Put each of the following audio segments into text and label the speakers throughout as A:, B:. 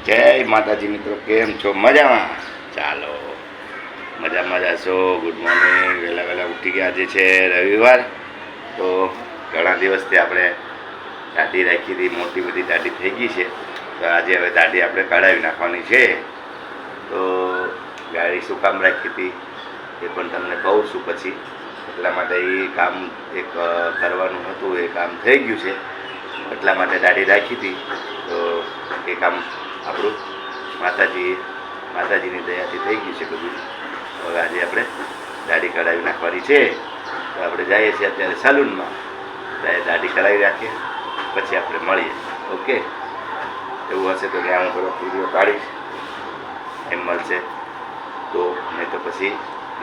A: જય માતાજી મિત્રો, કેમ છો? મજામાં? ચાલો મજા છો. Good morning. વહેલા ઉઠી ગયા. આજે છે રવિવાર, તો ઘણા દિવસથી આપણે દાઢી રાખી હતી. મોટી બધી દાઢી થઈ ગઈ છે, તો આજે હવે દાઢી આપણે કઢાવી નાખવાની છે. તો ગાડી શું કામ રાખી હતી એ પણ તમને કહું છું પછી. એટલા માટે એ કામ એક કરવાનું હતું, એ કામ થઈ ગયું છે. એટલા માટે દાઢી રાખી હતી. તો એ કામ આપણું માતાજીની દયાથી થઈ ગયું છે બધું. હવે આજે આપણે દાઢી કઢાવી નાખવાની છે. તો આપણે જઈએ છીએ અત્યારે સલૂનમાં, દાઢી કઢાવી રાખીએ, પછી આપણે મળીએ. ઓકે, એવું હશે તો ત્યાં હું થોડો વિડીયો કાઢીશ, એમ મળશે તો. નહીં તો પછી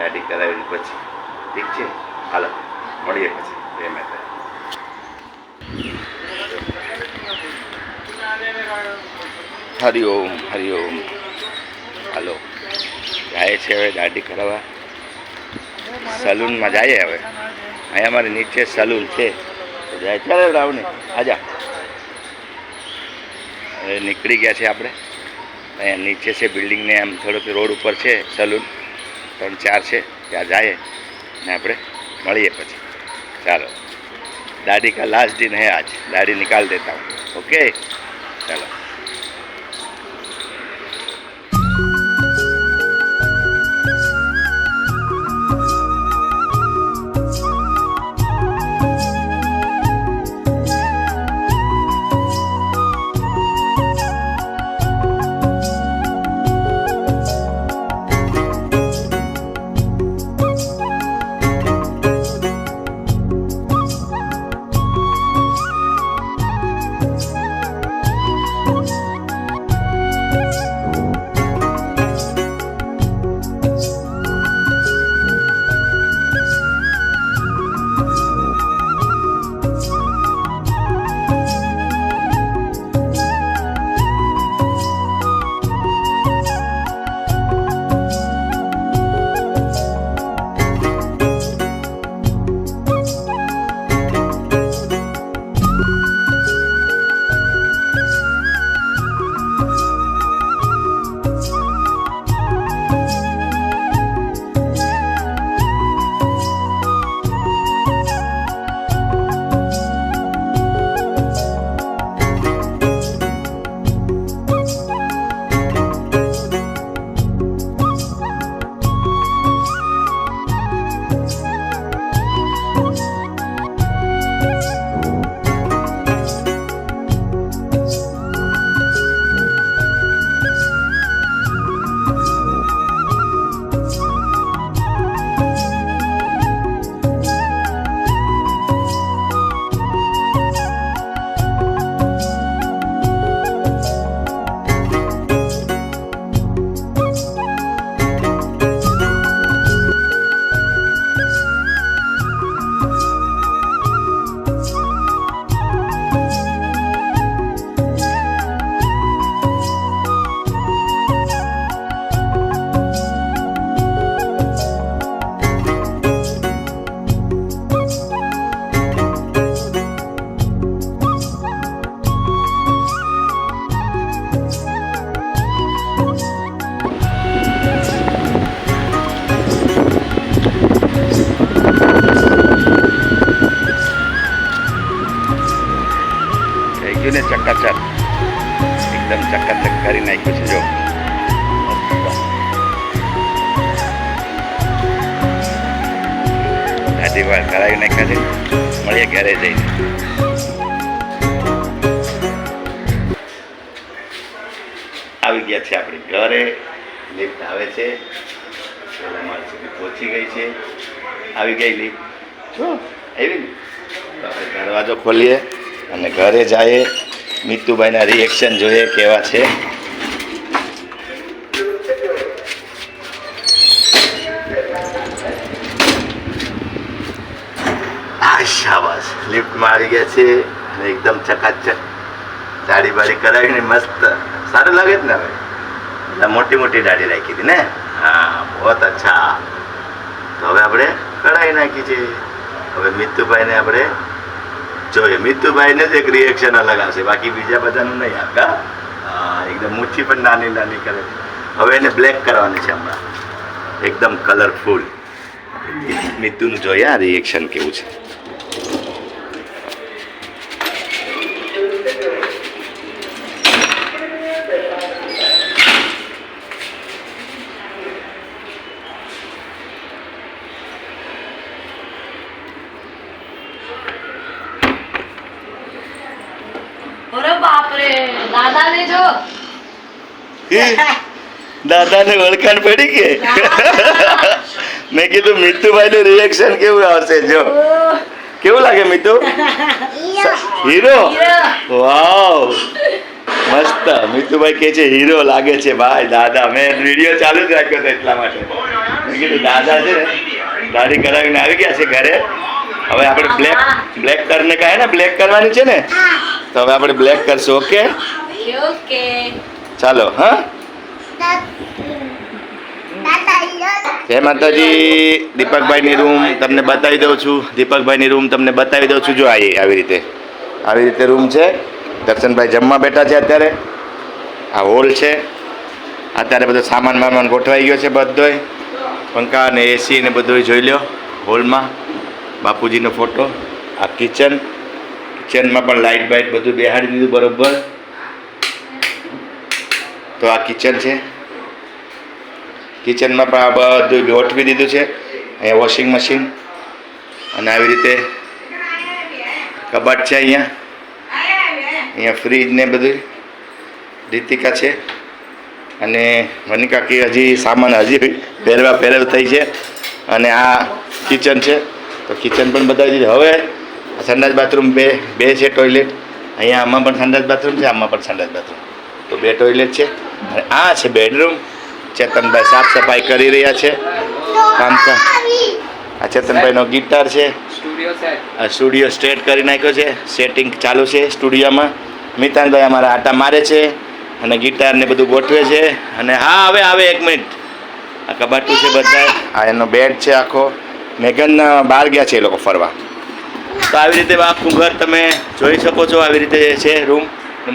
A: દાઢી કરાવીને પછી. ઠીક છે, હાલો મળીએ પછી. જય માતા. હરિઓમ હરિઓમ. હાલો જાય છે હવે દાઢી કરાવવા સલૂનમાં. જઈએ હવે. અહીંયા અમારે નીચે સલૂન છે, તો જાય. ચાલે રાવને આજા. હવે નીકળી ગયા છે આપણે. અહીંયા નીચે છે બિલ્ડિંગને આમ થોડોક રોડ ઉપર છે સલૂન, 3-4 છે. ત્યાં જાય ને આપણે મળીએ પછી. ચાલો, दाढ़ी का लास्ट दिन है आज, दाढ़ी निकाल देता हूँ. ओके, चलो. ને ચકાચક એકદમ ચકાચક કરી નાખ્યું છે. જો દાઢી વાળ કરાવી નાખ્યા છે. મળીએ ઘરે જઈને. આવી ગયા છે આપણે ઘરે. લિફ્ટ આવે છે, અમારી સુધી પહોંચી ગઈ છે. આવી ગઈ લિફ્ટ. જો આવી ને, તો આપણે દરવાજો ખોલીએ અને ઘરે જઈએ. મિતુભાઈના રિએક્શન જોઈએ કેવા છે. શાબાશ, લિફ્ટમાં આવી ગયા છે અને એકદમ ચકાચક દાઢી બાળી કરાવીને મસ્ત સારું લાગે છે ને. હવે એટલે મોટી દાઢી રાખી હતી ને. હા, બહુ અચ્છા. તો હવે આપણે કઢાવી નાખી છે. હવે મિતુભાઈને આપણે જોઈએ. મિતુભાઈને જ એક રિએક્શન અલગ આવશે, બાકી બીજા બધાનું નહીં આવે. એકદમ મૂછી પણ નાની નાની કરે. હવે એને બ્લેક કરવાની છે હમણાં, એકદમ કલરફુલ. મિતુનું જોઈએ આ રિએક્શન કેવું છે.
B: અરે બાપ રે, દાદાને જો.
A: દાદાને ઓળખાણ પડી કે? મેં કીધું મિતુભાઈ નું રિએક્શન કેવું આવશે. જો કેવું લાગે મિતુ? હીરો. વાવ મસ્ત. મિતુભાઈ કે છે હીરો લાગે છે ભાઈ દાદા. મેં વિડીયો ચાલુ જ રાખ્યો હતો એટલા માટે. મેં કીધું દાદા છે ને દાઢી કરાવીને આવી ગયા છે ઘરે. હવે આપણે બ્લેક કરીને કહે ને બ્લેક કરવાની છે ને, તો હવે આપણે બ્લેક કરશું. ઓકે
B: ઓકે
A: ચાલો. હા જય માતાજી. દીપકભાઈની રૂમ તમને બતાવી દઉં છું. દીપકભાઈની રૂમ તમને બતાવી દઉં છું. જો આવી રીતે રૂમ છે. દર્શનભાઈ જમવા બેઠા છે અત્યારે. આ હોલ છે. અત્યારે બધો સામાન ગોઠવાઈ ગયો છે બધોય. પંખા ને એસી ને બધું જોઈ લો હોલમાં. બાપુજીનો ફોટો. આ કિચનમાં પણ લાઇટ બાઇટ બધું બેહાડી દીધું બરોબર. તો આ કિચન છે. કિચનમાં પણ આ બધું ગોઠવી દીધું છે. અહીંયા વોશિંગ મશીન અને આવી રીતે કબાટ છે. અહીંયા ફ્રીજ ને બધું. રીતિકા છે અને મનિકા કે હજી સામાન ફેરવ થઈ છે. અને આ કિચન છે. તો કિચન પણ બતાવી દીધું. હવે સંડાસ બાથરૂમ બે છે ટોયલેટ. અહીંયા આમાં પણ સંડાસ બાથરૂમ છે, આમાં પણ સંડાસ બાથરૂમ. તો 2 ટોયલેટ છે. અને આ છે બેડરૂમ. ચેતનભાઈ સાફ સફાઈ કરી રહ્યા છે. કામકાજ. આ ચેતનભાઈનો ગિટાર છે. આ સ્ટુડિયો સ્ટ્રેટ કરી નાખ્યો છે. સેટિંગ ચાલુ છે સ્ટુડિયોમાં. મિતાનભાઈ અમારા આટા મારે છે અને ગિટાર ને બધું ગોઠવે છે. અને હા હવે આવે 1 મિનિટ. આ કબાટું છે બધા. આ એનો બેડ છે આખો. મેઘન બહાર ગયા છે એ લોકો ફરવા. તો આવી રીતે આખું ઘર તમે જોઈ શકો છો. આવી રીતે છે રૂમ.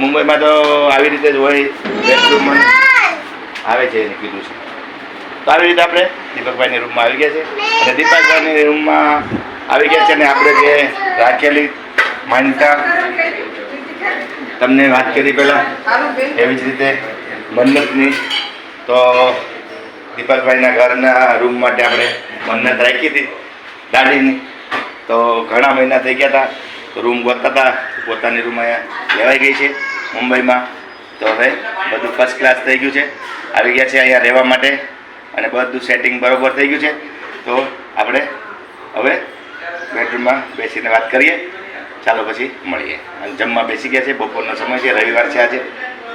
A: મુંબઈમાં તો આવી રીતે જ હોય. બેડરૂમ આવે છે એને કીધું છે. તો આવી રીતે આપણે દીપકભાઈની રૂમમાં આવી ગયા છે. અને દીપકભાઈની રૂમમાં આવી ગયા છે. અને આપણે જે રાખેલી માન્યતા તમને વાત કરી પહેલાં એવી જ રીતે મન્નતની. તો દીપકભાઈના ઘરના રૂમ માટે આપણે મન્નત રાખી હતી દાઢીની. તો ઘણા મહિના થઈ ગયા હતા. તો રૂમ ગોતતા હતા. પોતાની રૂમ અહીંયા લેવાઈ ગઈ છે મુંબઈમાં. તો હવે બધું ફર્સ્ટ ક્લાસ થઈ ગયું છે. આવી ગયા છે અહીંયા રહેવા માટે અને બધું સેટિંગ બરોબર થઈ ગયું છે. તો આપણે હવે બેડરૂમમાં બેસીને વાત કરીએ. ચાલો પછી મળીએ. અને જમવા બેસી ગયા છે. બપોરનો સમય છે, રવિવાર છે આજે.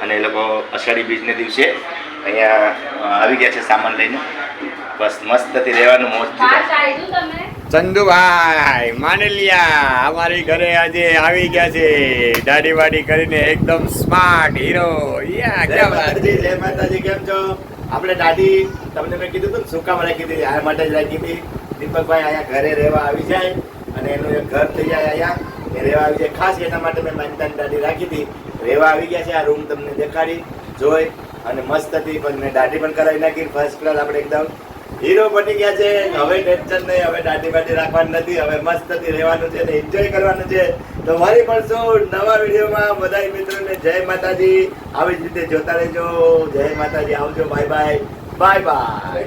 A: અને એ લોકો અષાઢી બીજને દિવસે અહીંયા આવી ગયા છે સામાન લઈને. બસ મસ્તથી રહેવાનું મોજથી.
C: ચંદુભાઈ માનલિયા અમારી ઘરે આજે આવી ગયા છે. દાઢી વાડી કરીને એકદમ સ્માર્ટ હીરો.
A: જય માતાજી. કેમ છો? આપણે દાઢી તમને મેં કીધું હતું શું કામ રાખી હતી? આ માટે જ રાખી હતી. દીપકભાઈ અહીંયા ઘરે રહેવા આવી જાય અને એનું એક ઘર થઈ જાય અહીંયા. એ રહેવા આવી જાય ખાસ એના માટે મેં માનતાની દાઢી રાખી હતી. રહેવા આવી ગયા છે. આ રૂમ તમને દેખાડી જોઈ અને મસ્ત હતી. પણ મેં દાઢી પણ કરાવી નાખી ફર્સ્ટ ક્લાસ. આપણે એકદમ હીરો બની ગયા છે. હવે ટેન્શન નહીં. હવે દાઢી બાઢી રાખવાની નથી. હવે મસ્તથી રહેવાનું છે ને એન્જોય કરવાનું છે. તો ફરી મળશું નવા વિડીયોમાં. બધા મિત્રોને જય માતાજી. આવી જ રીતે જોતા રહેજો. જય માતાજી. આવજો. Bye bye.